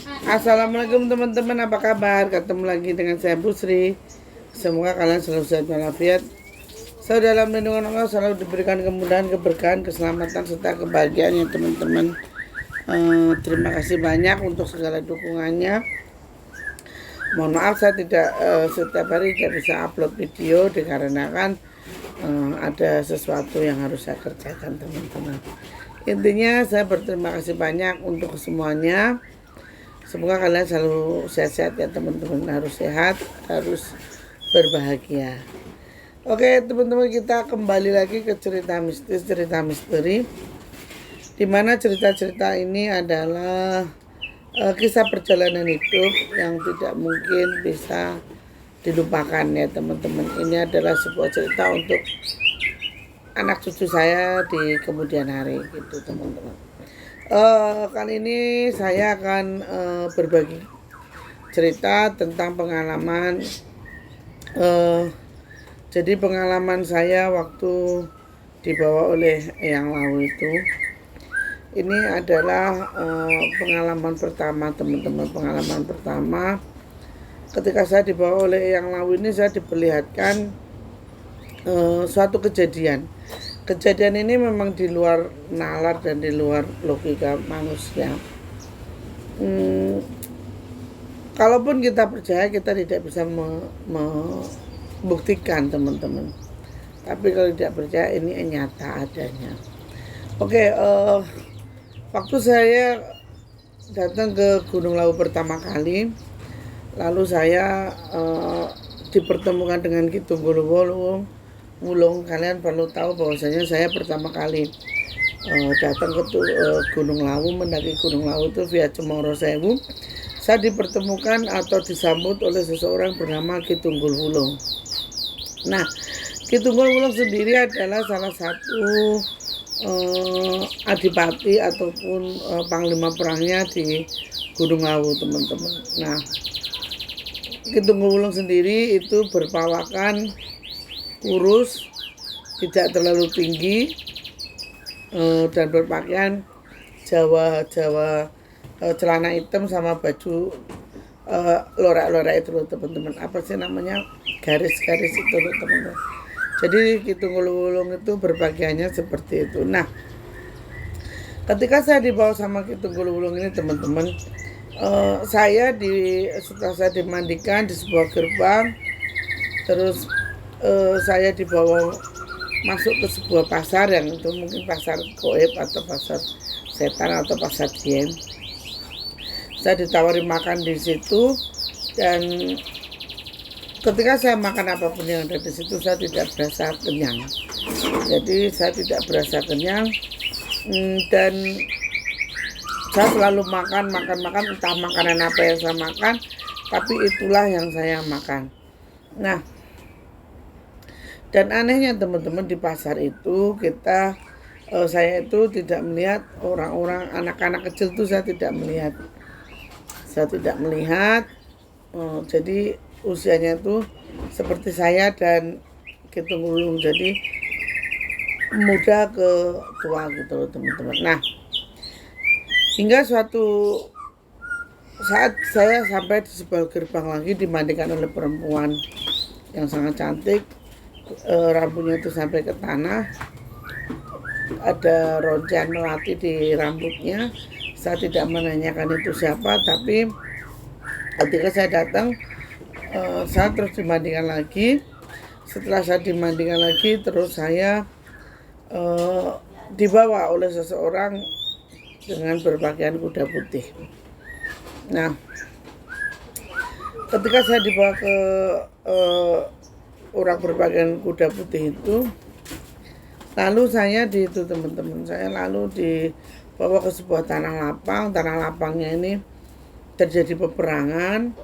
Assalamualaikum teman-teman, apa kabar? Ketemu lagi dengan saya Busri. Semoga kalian selalu sehat walafiat. Saya dalam lindungan Allah selalu diberikan kemudahan, keberkahan, keselamatan serta kebahagiaan ya teman-teman. Terima kasih banyak untuk segala dukungannya. Mohon maaf saya tidak setiap hari tidak bisa upload video dikarenakan ada sesuatu yang harus saya kerjakan teman-teman. Intinya saya berterima kasih banyak untuk semuanya. Semoga kalian selalu sehat-sehat ya teman-teman, harus sehat, harus berbahagia. Oke teman-teman, kita kembali lagi ke cerita mistis, cerita misteri, dimana cerita-cerita ini adalah kisah perjalanan hidup yang tidak mungkin bisa dilupakan ya teman-teman. Ini adalah sebuah cerita untuk anak cucu saya di kemudian hari gitu teman-teman. Kali ini saya akan berbagi cerita tentang pengalaman. Jadi pengalaman saya waktu dibawa oleh Eyang Lawu itu, ini adalah pengalaman pertama teman-teman. Pengalaman pertama ketika saya dibawa oleh Eyang Lawu ini, saya diperlihatkan suatu kejadian. Kejadian ini memang di luar nalar dan di luar logika manusia. Kalaupun kita percaya, kita tidak bisa membuktikan teman-teman. Tapi kalau tidak percaya, ini nyata adanya. Oke, waktu saya datang ke Gunung Lawu pertama kali, lalu saya dipertemukan dengan Ki Tunggul Wulung. Kalian perlu tahu bahwasanya saya pertama kali datang ke Gunung Lawu, mendaki Gunung Lawu itu via Cemoro Sewu. Saya dipertemukan atau disambut oleh seseorang bernama Ki Tunggul Wulung. Nah, Ki Tunggul Wulung sendiri adalah salah satu adipati ataupun panglima perangnya di Gunung Lawu teman-teman. Nah, Ki Tunggul Wulung sendiri itu berpawakan kurus, tidak terlalu tinggi, dan berpakaian Jawa celana hitam sama baju lorak-lorak itu loh teman-teman. Apa sih namanya, garis-garis itu loh teman-teman. Jadi Ki Tunggul Wulung itu berpakaiannya seperti itu. Nah, ketika saya dibawa sama Ki Tunggul Wulung ini teman-teman, setelah saya dimandikan di sebuah gerbang, terus saya dibawa masuk ke sebuah pasar yang itu mungkin pasar goib atau pasar setan atau pasar jin. Saya ditawari makan di situ, dan ketika saya makan apapun yang ada di situ, saya tidak berasa kenyang. Jadi saya tidak berasa kenyang, dan saya selalu makan, entah makanan apa yang saya makan, tapi itulah yang saya makan. Nah, dan anehnya teman-teman, di pasar itu saya itu tidak melihat orang-orang, anak-anak kecil itu saya tidak melihat. Jadi usianya itu seperti saya dan Ki Tunggul Wulung, jadi muda ke tua gitu loh teman-teman. Nah, hingga suatu saat saya sampai di sebuah gerbang lagi, dimandikan oleh perempuan yang sangat cantik. Rambutnya itu sampai ke tanah, ada roncan melati di rambutnya. Saya tidak menanyakan itu siapa, tapi ketika saya datang, saya terus dimandikan lagi. Setelah saya dimandikan lagi, terus saya dibawa oleh seseorang dengan berpakaian kuda putih. Nah, ketika saya dibawa ke orang berpakaian kuda putih itu, lalu saya lalu dibawa ke sebuah tanah lapangnya ini terjadi peperangan.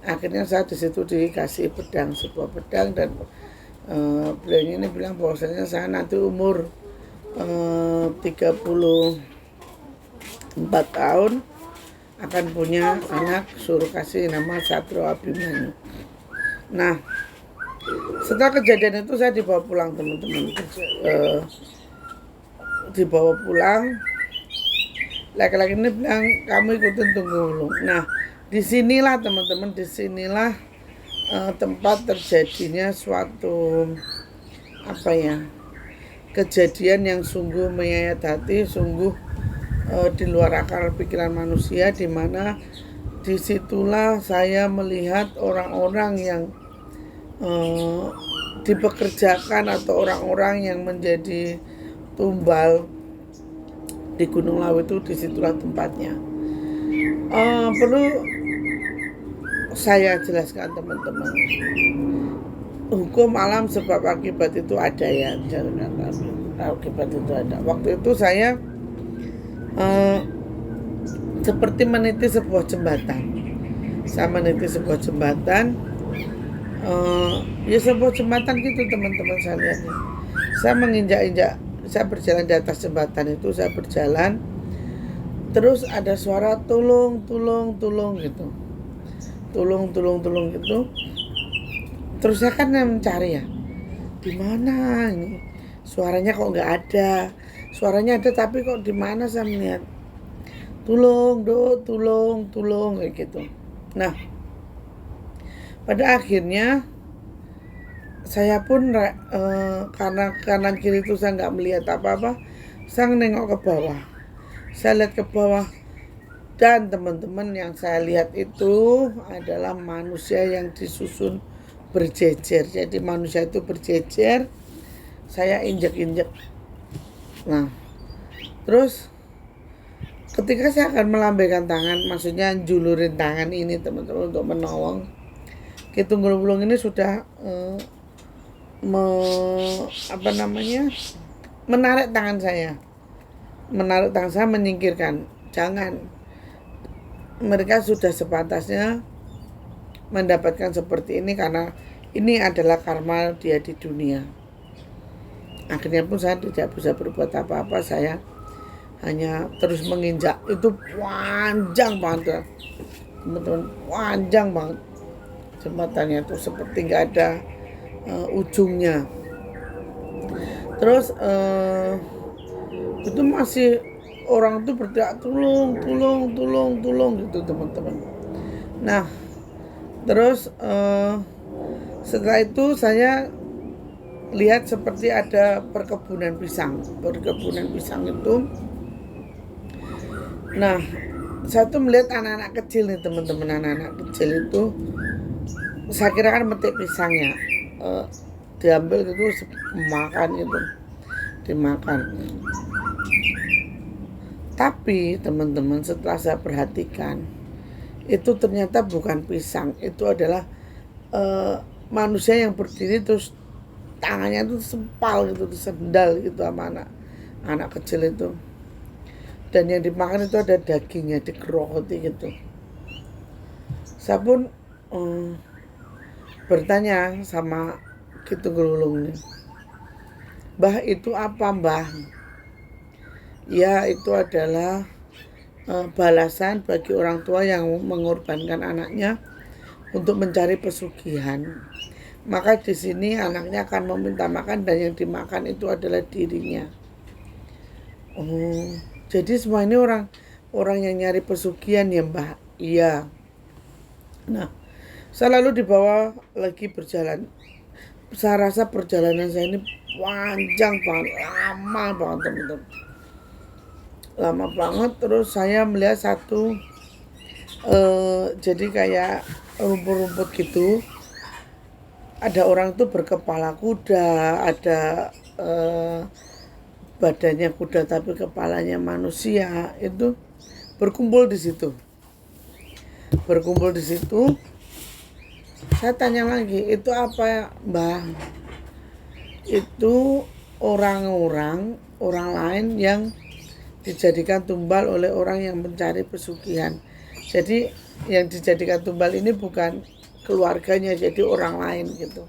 Akhirnya saya di situ dikasih sebuah pedang, dan beliau ini bilang bahwasanya saya nanti umur 34 tahun akan punya anak, suruh kasih nama Satrio Abimanyu. Nah, setelah kejadian itu saya dibawa pulang teman-teman, dibawa pulang. Laki-laki ini bilang kamu ikutin Tunggulung. Nah, disinilah teman-teman, disinilah tempat terjadinya suatu apa ya, kejadian yang sungguh menyayat hati, sungguh di luar akal pikiran manusia, di mana disitulah saya melihat orang-orang yang dipekerjakan atau orang-orang yang menjadi tumbal di Gunung Lawu itu. Disitulah tempatnya. Perlu saya jelaskan teman-teman, hukum alam sebab akibat itu ada ya, akibat itu ada. Waktu itu saya seperti meniti sebuah jembatan. Saya meniti sebuah jembatan, ya sebuah jembatan gitu teman-teman, saya lihat. Saya menginjak-injak, saya berjalan di atas jembatan itu, saya berjalan, terus ada suara tolong gitu, tolong gitu. Terus saya kan mencari ya, di mana ini suaranya, kok nggak ada. Suaranya ada tapi kok di mana, saya melihat tolong kayak gitu. Nah, pada akhirnya saya pun karena kanan kiri itu saya nggak melihat apa-apa, saya nengok ke bawah. Saya lihat ke bawah, dan teman-teman, yang saya lihat itu adalah manusia yang disusun berjejer. Jadi manusia itu berjejer, saya injek-injek. Nah, terus ketika saya akan melambaikan tangan, maksudnya julurin tangan ini teman-teman untuk menolong, Tunggulung ini sudah menarik tangan saya, menyingkirkan. Jangan, mereka sudah sepantasnya mendapatkan seperti ini, karena ini adalah karma dia di dunia. Akhirnya pun saya tidak bisa berbuat apa-apa, saya hanya terus menginjak. Itu panjang banget teman-teman, panjang banget jembatannya itu, seperti nggak ada ujungnya. Terus itu masih orang tuh berteriak tolong gitu teman-teman. Nah, terus setelah itu saya lihat seperti ada perkebunan pisang itu. Nah, saya tuh melihat anak-anak kecil nih teman-teman, anak-anak kecil itu saya kira kan metik pisangnya, diambil gitu, makan itu, dimakan. Tapi teman-teman, setelah saya perhatikan, itu ternyata bukan pisang, itu adalah manusia yang berdiri terus tangannya itu sempal gitu, sendal gitu sama anak kecil itu. Dan yang dimakan itu ada dagingnya, digerogoti gitu. Saya pun bertanya sama Tunggulung ini, "Mbah, itu apa, Mbah?" Ya, itu adalah balasan bagi orang tua yang mengorbankan anaknya untuk mencari pesugihan. Maka di sini anaknya akan meminta makan, dan yang dimakan itu adalah dirinya. Oh, jadi semua ini orang yang nyari pesugihan ya, Mbah? Iya. Nah, saya lalu dibawa lagi berjalan. Saya rasa perjalanan saya ini panjang banget, lama banget teman-teman. Lama banget. Terus saya melihat satu jadi kayak rumput-rumput gitu. Ada orang tuh berkepala kuda, ada badannya kuda tapi kepalanya manusia, itu berkumpul di situ. Saya tanya lagi, "Itu apa, Mbah?" Itu orang lain yang dijadikan tumbal oleh orang yang mencari pesugihan. Jadi yang dijadikan tumbal ini bukan keluarganya, jadi orang lain gitu.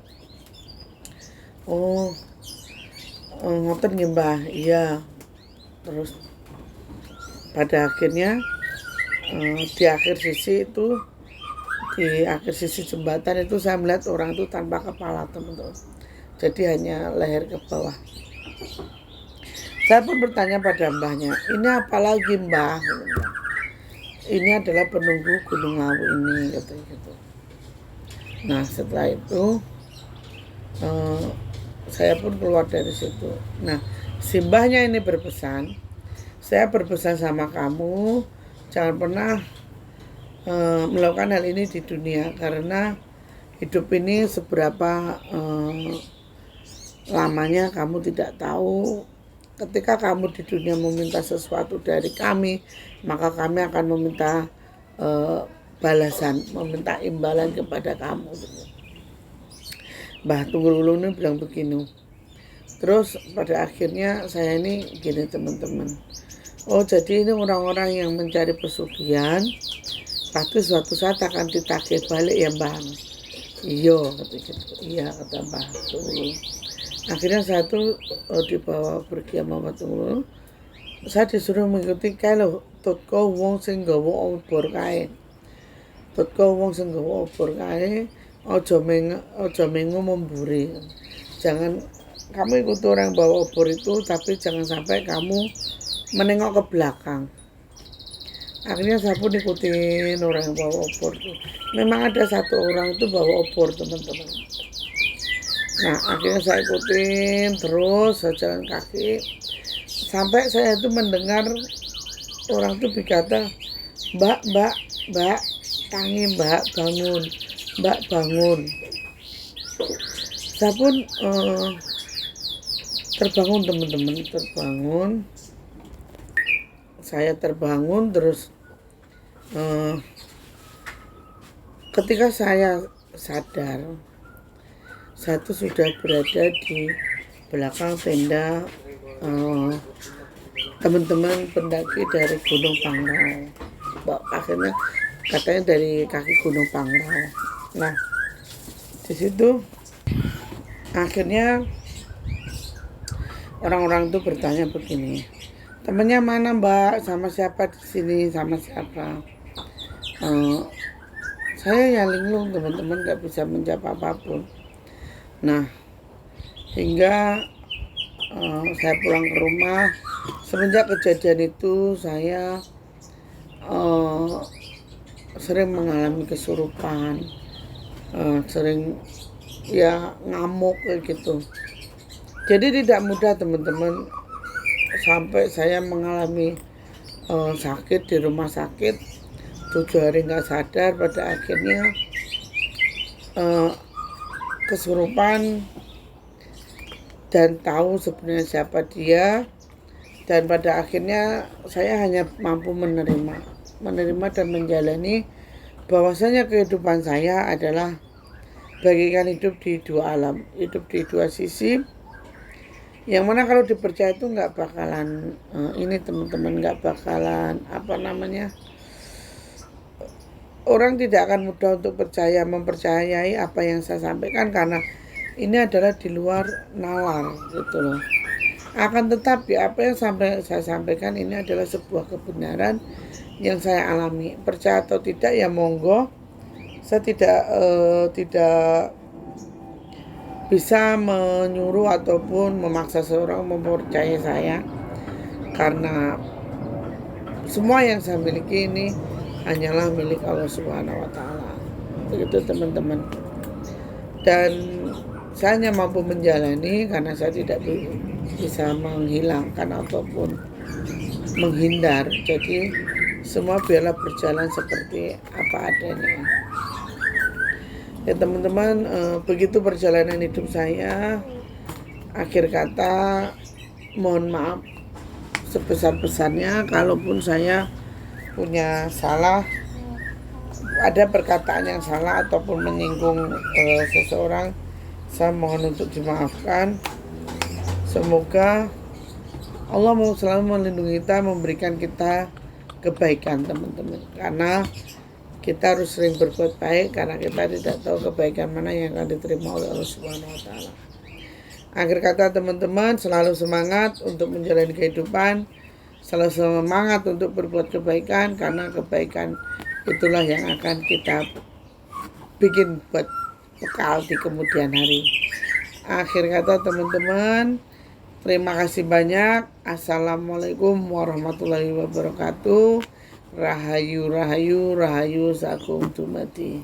Oh, ngoten nggih, Mbah. Iya. Terus pada akhirnya di akhir sisi jembatan itu saya melihat orang itu tanpa kepala teman-teman, jadi hanya leher ke bawah. Saya pun bertanya pada mbahnya, ini apa lagi mbah? Ini adalah penunggu Gunung Lawu ini, katanya gitu. Nah setelah itu saya pun keluar dari situ. Nah si mbahnya ini berpesan, saya berpesan sama kamu, jangan pernah melakukan hal ini di dunia, karena hidup ini seberapa lamanya kamu tidak tahu. Ketika kamu di dunia meminta sesuatu dari kami, maka kami akan meminta balasan, meminta imbalan kepada kamu. Mbah Tunggul ini bilang begini. Terus pada akhirnya saya ini gini teman-teman. Oh jadi ini orang-orang yang mencari pesugihan, pasti suatu saat akan ditagih balik ya mbah. Iya kata gitu. Iya kata Mbah Tunggul. Akhirnya saya tuh dibawa pergi sama Mbah Tunggul. Saya disuruh mengikuti kae lho, tutko wong sing nggawa obor kae. Tutko wong sing nggawa obor kae, aja mengo memburi. Jangan kamu ikut orang bawa obor itu, tapi jangan sampai kamu menengok ke belakang. Akhirnya saya pun ikutin orang yang bawa obor itu. Memang ada satu orang itu bawa obor teman-teman. Nah akhirnya saya ikutin terus, saya jalan kaki sampai saya itu mendengar orang itu berkata, mbak, tangi mbak, bangun, mbak bangun. Saya pun terbangun teman-teman, terbangun. Saya terbangun terus ketika saya sadar, saya itu sudah berada di belakang tenda teman-teman pendaki dari Gunung Pangrau. Akhirnya katanya dari kaki Gunung Pangrau. Nah di situ akhirnya orang-orang itu bertanya begini, temennya mana mbak, sama siapa di sini, sama siapa? Saya yang linglung teman-teman, nggak bisa menjawab apapun. Nah hingga saya pulang ke rumah. Semenjak kejadian itu saya sering mengalami kesurupan, sering ya ngamuk kayak gitu. Jadi tidak mudah teman-teman, sampai saya mengalami sakit di rumah sakit 7 hari nggak sadar. Pada akhirnya kesurupan dan tahu sebenarnya siapa dia, dan pada akhirnya saya hanya mampu menerima dan menjalani bahwasanya kehidupan saya adalah bagikan hidup di dua alam, hidup di dua sisi, yang mana kalau dipercaya itu nggak bakalan ini teman-teman, nggak bakalan orang tidak akan mudah untuk mempercayai apa yang saya sampaikan, karena ini adalah di luar nalar gitu loh. Akan tetapi apa yang saya sampaikan ini adalah sebuah kebenaran yang saya alami. Percaya atau tidak ya monggo. Saya tidak bisa menyuruh ataupun memaksa seorang mempercayai saya, karena semua yang saya miliki ini hanyalah milik Allah Subhanahu wa taala. Begitu teman-teman. Dan saya hanya mampu menjalani karena saya tidak bisa menghilangkan ataupun menghindar. Jadi semua biarlah berjalan seperti apa adanya. Ya teman-teman, begitu perjalanan hidup saya. Akhir kata, mohon maaf sebesar-besarnya kalaupun saya punya salah, ada perkataan yang salah ataupun menyinggung seseorang, saya mohon untuk dimaafkan. Semoga Allah mau selalu melindungi kita, memberikan kita kebaikan teman-teman, karena kita harus sering berbuat baik, karena kita tidak tahu kebaikan mana yang akan diterima oleh Allah Subhanahu wa taala. Akhir kata teman-teman, selalu semangat untuk menjalani kehidupan, selalu semangat untuk berbuat kebaikan, karena kebaikan itulah yang akan kita bikin buat bekal di kemudian hari. Akhir kata teman-teman, Terima kasih banyak. Assalamualaikum warahmatullahi wabarakatuh. Rahayu, rahayu, rahayu sakum tumati.